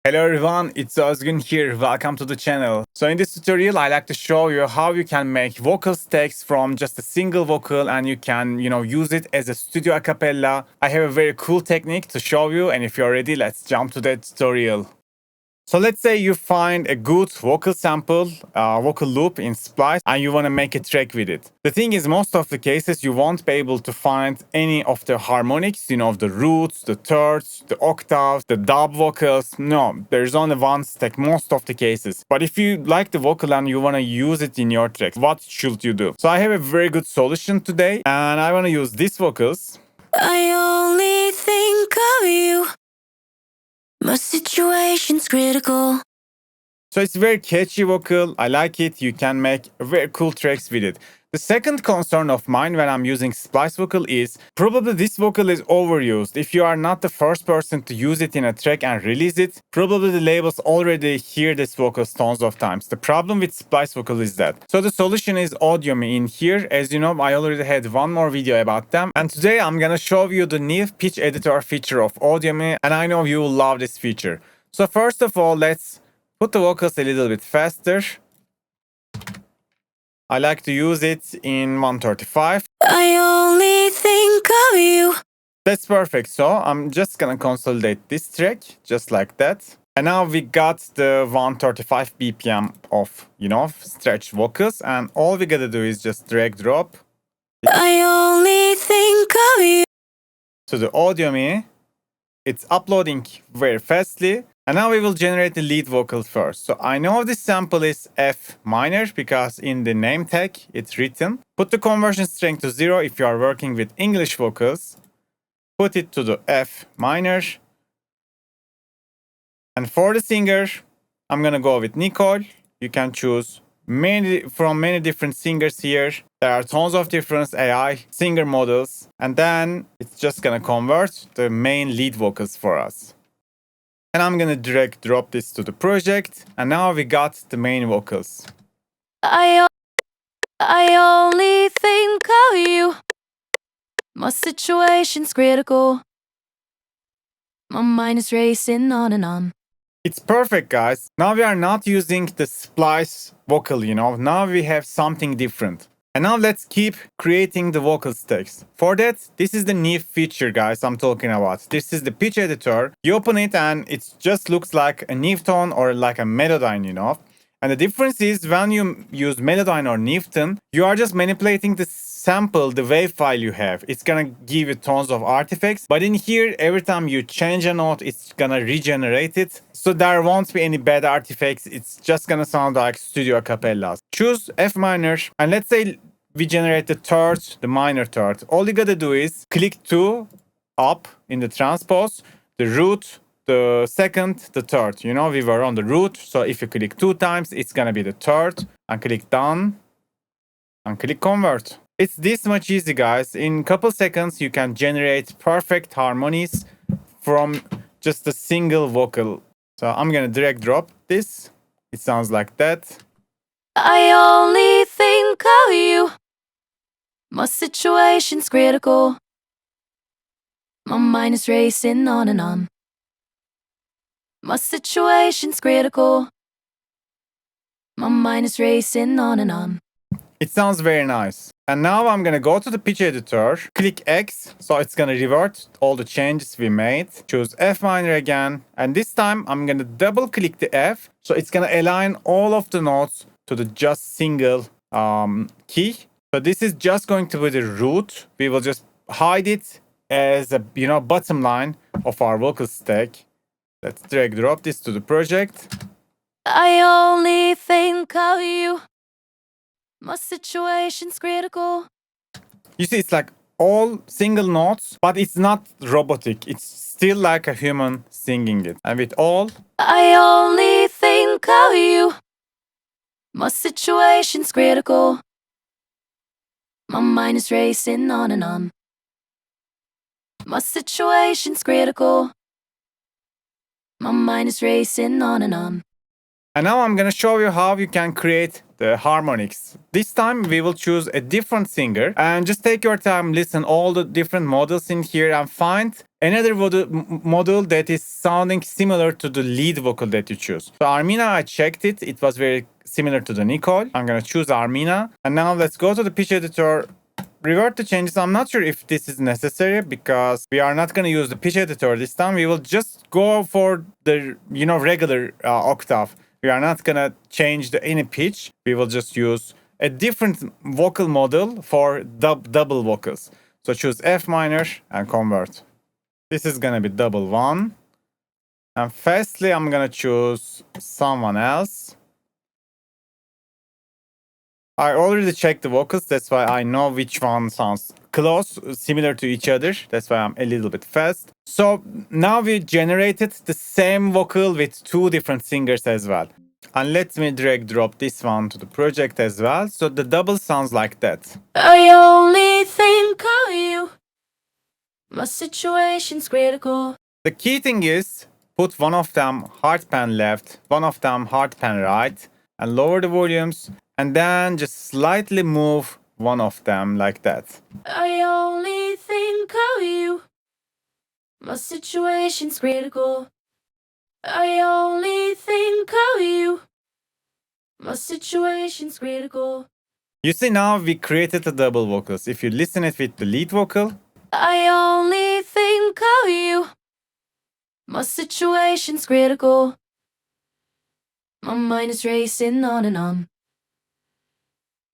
Hello everyone, it's Ozgun here. Welcome to the channel. So in this tutorial, I like to show you how you can make vocal takes from just a single vocal and you can, use it as a studio acapella. I have a very cool technique to show you, and if you're ready, let's jump to that tutorial. So let's say you find a good vocal sample, vocal loop in Splice, and you want to make a track with it. The thing is, most of the cases you won't be able to find any of the harmonics, the roots, the thirds, the octaves, the dub vocals. No, there's only one stack most of the cases. But if you like the vocal and you want to use it in your tracks, what should you do? So I have a very good solution today, and I want to use these vocals. I only think of you. My situation's critical. So it's a very catchy vocal. I like it. You can make very cool tracks with it. The second concern of mine when I'm using Splice Vocal is probably this vocal is overused. If you are not the first person to use it in a track and release it, probably the labels already hear this vocal tons of times. The problem with Splice Vocal is that. So the solution is Audimee in here. As you know, I already had one more video about them. And today I'm gonna show you the new pitch editor feature of Audimee, and I know you will love this feature. So first of all, let's put the vocals a little bit faster. I like to use it in 135. I only think of you. That's perfect. So I'm just gonna consolidate this track just like that. And now we got the 135 BPM of, stretched vocals. And all we gotta do is just drag drop. I only think of you. To the Audimee. It's uploading very fastly. And now we will generate the lead vocal first. So I know this sample is F minor because in the name tag it's written. Put the conversion strength to 0 if you are working with English vocals. Put it to the F minor. And for the singer, I'm gonna go with Nicole. You can choose from many different singers here. There are tons of different AI singer models. And then it's just gonna convert the main lead vocals for us. And I'm gonna drag drop this to the project, and now we got the main vocals. I only think of you. My situation's critical. My mind is racing on and on. It's perfect, guys. Now we are not using the Splice vocal, Now we have something different. And now let's keep creating the vocal stacks. For that, this is the new feature, guys, I'm talking about. This is the pitch editor. You open it and it just looks like a Newton or like a Melodyne, And the difference is when you use Melodyne or Newton, you are just manipulating the sample, the wave file you have. It's gonna give you tons of artifacts. But in here, every time you change a note, it's gonna regenerate it. So there won't be any bad artifacts. It's just gonna sound like studio acapellas. Choose F minor, and let's say we generate the third, the minor third. All you gotta do is click 2 up in the transpose, the root, the second, the third. We were on the root, so if you click 2 times, it's gonna be the third. And click done, and click convert. It's this much easy, guys. In a couple seconds, you can generate perfect harmonies from just a single vocal. So I'm gonna drag drop this. It sounds like that. I only think of you. My situation's critical. My mind is racing on and on. My situation's critical. My mind is racing on and on. It sounds very nice. And now I'm gonna go to the pitch editor, click X, so it's gonna revert all the changes we made. Choose F minor again, and this time I'm gonna double click the F, so it's gonna align all of the notes to the just single key. So this is just going to be the root. We will just hide it as a bottom line of our vocal stack. Let's drag drop this to the project. I only think of you. My situation's critical. You see, it's like all single notes, but it's not robotic. It's still like a human singing it. And with all, I only think of you. My situation's critical. My mind is racing on and on. My situation's critical. My mind is racing on and on. And now I'm gonna show you how you can create the harmonics. This time we will choose a different singer and just take your time, listen all the different models in here and find another model that is sounding similar to the lead vocal that you choose. So Armina, I checked it. It was very similar to the Nicole. I'm gonna choose Armina. And now let's go to the pitch editor, revert the changes. I'm not sure if this is necessary because we are not gonna use the pitch editor this time. We will just go for the, regular octave. We are not gonna change any pitch. We will just use a different vocal model for double vocals. So choose F minor and convert. This is gonna be double 1. And firstly, I'm gonna choose someone else. I already checked the vocals. That's why I know which one sounds close, similar to each other. That's why I'm a little bit fast. So now we generated the same vocal with 2 different singers as well. And let me drag drop this one to the project as well. So the double sounds like that. I only think of you. My situation's critical. The key thing is put one of them hard pan left, one of them hard pan right, and lower the volumes, and then just slightly move one of them like that. I only think of you. My situation's critical. I only think of you. My situation's critical. You see, now we created the double vocals. If you listen it with the lead vocal, I only think of you. My situation's critical. My mind is racing on and on.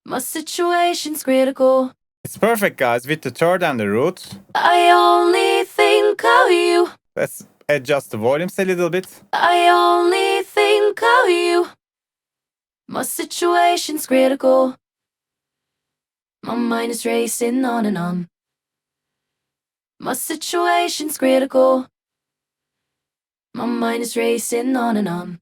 My situation's critical. it's perfect, guys, with the third and the root. I only think of you. Let's adjust the volumes a little bit. I only think of you. My situation's critical. My mind is racing on and on. My situation's critical. My mind is racing on and on.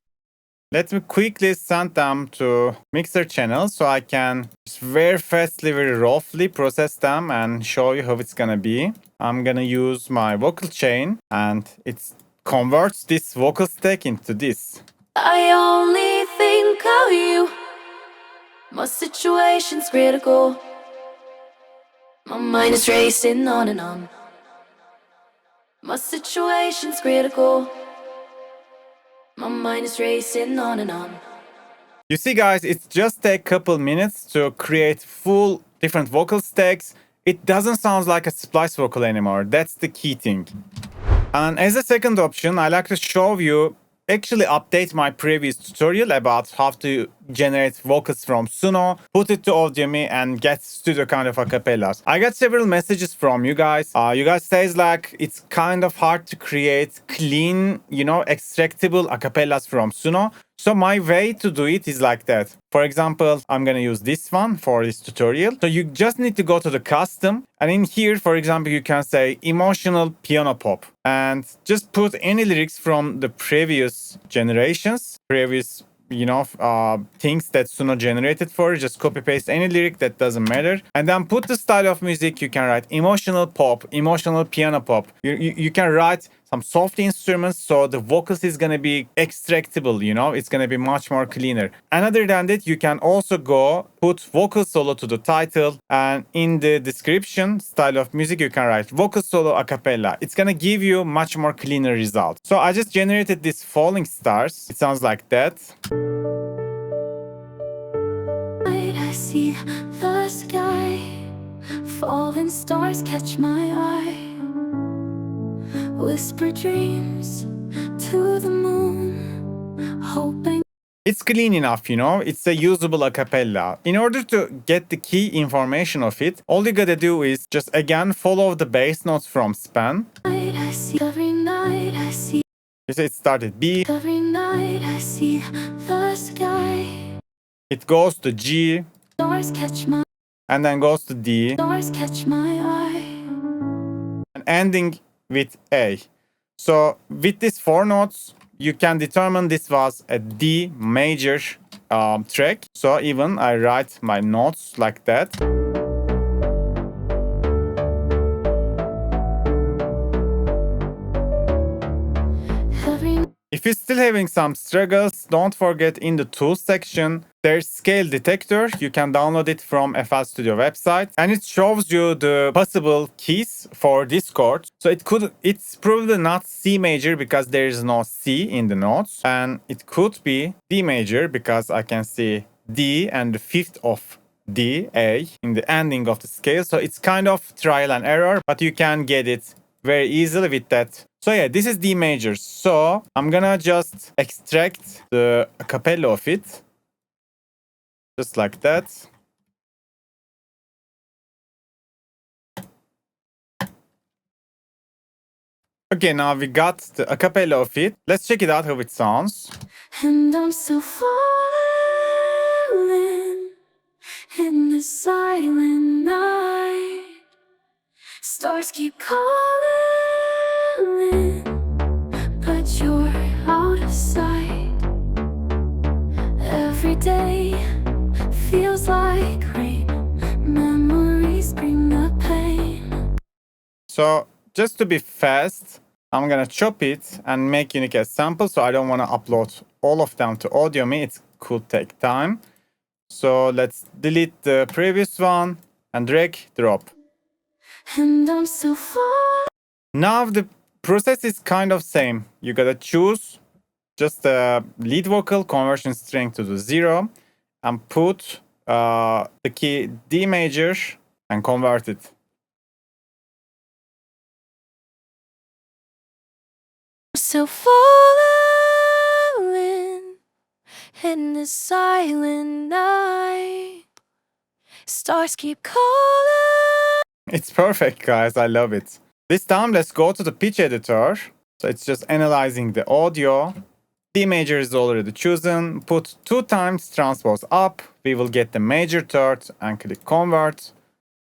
Let me quickly send them to mixer channel so I can just very fastly, very roughly process them and show you how it's gonna be. I'm gonna use my vocal chain and it converts this vocal stack into this. I only think of you. My situation's critical. My mind is racing on and on. My situation's critical. My mind is racing on and on. You see, guys, it just takes a couple minutes to create full different vocal stacks. It doesn't sound like a splice vocal anymore. That's the key thing. And as a second option, I like to show you, actually update my previous tutorial about how to generate vocals from Suno, put it to Audimee and get studio kind of acapellas. I got several messages from you guys. You guys says like it's kind of hard to create clean, extractable acapellas from Suno. So my way to do it is like that. For example, I'm gonna use this one for this tutorial. So you just need to go to the custom, and in here, for example, you can say emotional piano pop and just put any lyrics from the previous generations, previous things that Suno generated for. Just copy paste any lyric, that doesn't matter, and then put the style of music. You can write emotional pop, emotional piano pop. You can write some soft instruments, so the vocals is gonna be extractable, it's gonna be much more cleaner. And other than that, you can also go put vocal solo to the title, and in the description style of music you can write vocal solo a cappella. It's gonna give you much more cleaner result. So I just generated this falling stars. It sounds like that. I see the sky, falling stars catch my eye. Whisper dreams to the moon, hoping. It's clean enough, it's a usable a cappella. In order to get the key information of it, all you gotta do is just again follow the bass notes from span. I see every night I see. You see it started B. Every night I see the sky. It goes to G. Stars catch my. And then goes to D. Stars catch my eye. And ending with A. So with these 4 notes, you can determine this was a D major track. So even I write my notes like that. If If you're still having some struggles, don't forget in the tools section, there's scale detector. You can download it from FL Studio website and it shows you the possible keys for this chord. So it's probably not C major because there is no C in the notes, and it could be D major because I can see D and the fifth of D, A in the ending of the scale. So it's kind of trial and error, but you can get it very easily with that. So yeah, this is D major. So I'm gonna just extract the acapella of it. Just like that. Okay, now we got the acapella of it. Let's check it out how it sounds. And I'm still falling in the silent night. Stars keep calling, but you're out of sight. Every day feels like rain. Memories bring the pain. So just to be fast, I'm gonna chop it and make unique as samples. So I don't want to upload all of them to Audimee. It could take time. So let's delete the previous one and drag, drop. And I'm still falling. Now the process is kind of same. You gotta choose just the lead vocal conversion string to the 0 and put the key D major and convert it. Still falling in the silent night. Stars keep calling. It's perfect, guys. I love it. This time, let's go to the pitch editor. So it's just analyzing the audio. D major is already chosen. Put 2 times transpose up. We will get the major third and click convert.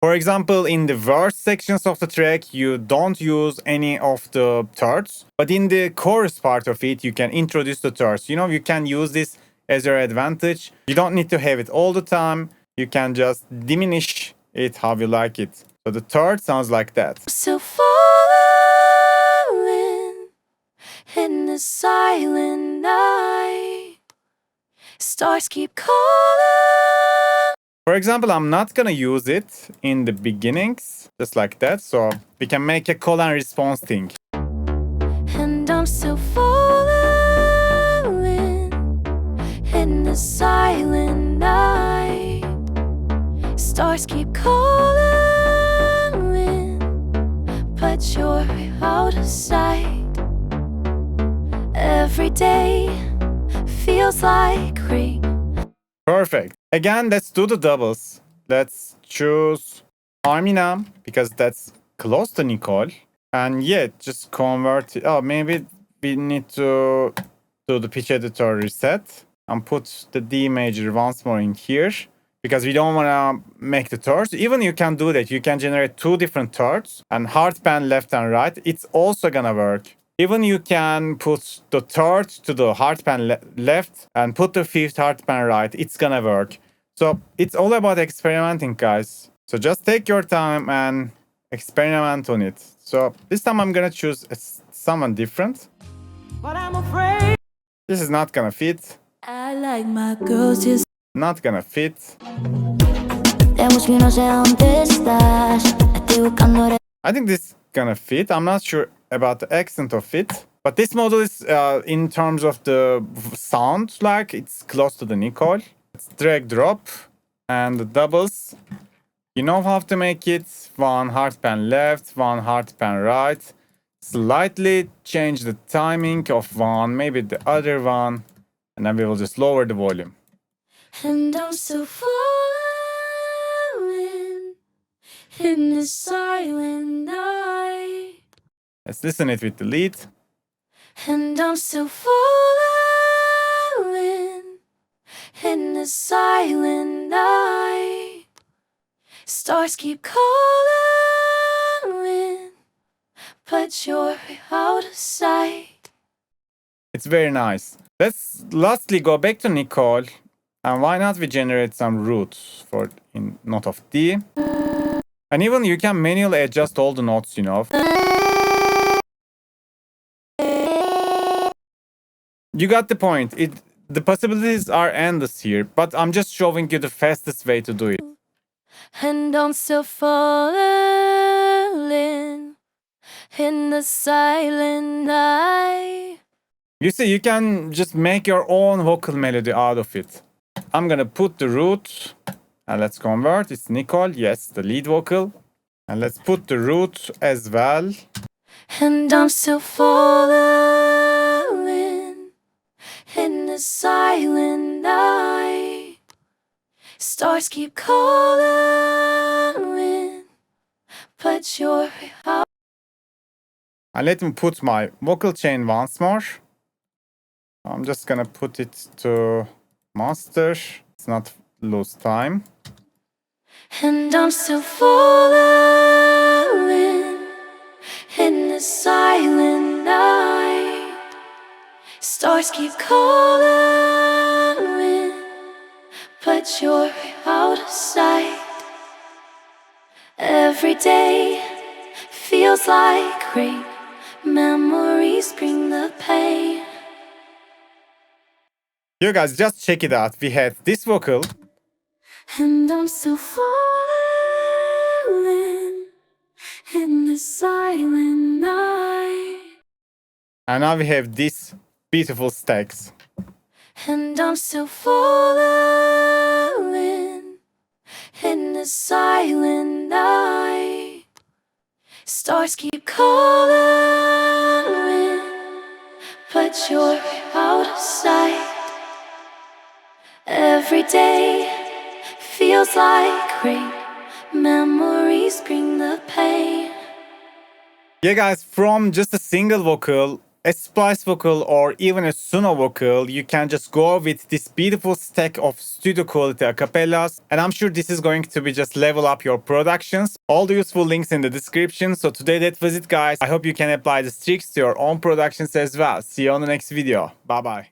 For example, in the verse sections of the track, you don't use any of the thirds. But in the chorus part of it, you can introduce the thirds. You know, you can use this as your advantage. You don't need to have it all the time. You can just diminish it how you like it. So the third sounds like that. Still falling in the silent night. Stars keep calling. For example, I'm not gonna use it in the beginnings, just like that. So we can make a call and response thing. And I'm still falling in the silent night. Stars keep calling, but you're out of sight. Every day feels like rain. Perfect. Again, let's do the doubles. Let's choose Armina because that's close to Nicole. And yeah, just convert it. Oh, maybe we need to do the pitch editor reset and put the D major once more in here because we don't want to make the thirds. Even you can do that. You can generate 2 different thirds and hard pan left and right. It's also gonna work. Even you can put the third to the hard pan left and put the fifth hard pan right. It's gonna work. So it's all about experimenting, guys. So just take your time and experiment on it. So this time I'm gonna choose someone different. But I'm afraid. This is not gonna fit. I like my girls just. Not gonna fit. I think this is gonna fit. I'm not sure about the accent of it. But this model is, in terms of the sound, like it's close to the Nicole. Let's drag, drop, and the doubles. You know how to make it. 1 hard pan left, 1 hard pan right. Slightly change the timing of one, maybe the other one, and then we will just lower the volume. And I'm still falling in the silent night. Let's listen it with the lead. And I'm still falling in the silent night. Stars keep calling, but you're out of sight. It's very nice. Let's lastly go back to Nicole. And why not we generate some roots for in note of D. And even you can manually adjust all the notes, you know. You got the point. The possibilities are endless here, but I'm just showing you the fastest way to do it. And I'm still falling in the silent night. You see, you can just make your own vocal melody out of it. I'm gonna put the root, and let's convert. It's Nicole, yes, the lead vocal. And let's put the root as well. And I'm still falling in the silent night. Stars keep calling, but you're out. And let me put my vocal chain once more. I'm just gonna put it to master. Let's not lose time. And I'm still falling in the silent night. Stars keep calling, but you're out of sight. Every day feels like rain. Memories bring the pain. You guys, just check it out. We had this vocal. And I'm still falling in the silent night. And now we have these beautiful stacks. And I'm still falling in the silent night. Stars keep calling, but you're out of sight. Every day feels like rain. Memories bring the pain. Yeah, guys, from just a single vocal, a splice vocal, or even a Suno vocal, you can just go with this beautiful stack of studio quality acapellas. And I'm sure this is going to be just level up your productions. All the useful links in the description. So today that was it, guys. I hope you can apply these tricks to your own productions as well. See you on the next video. Bye bye.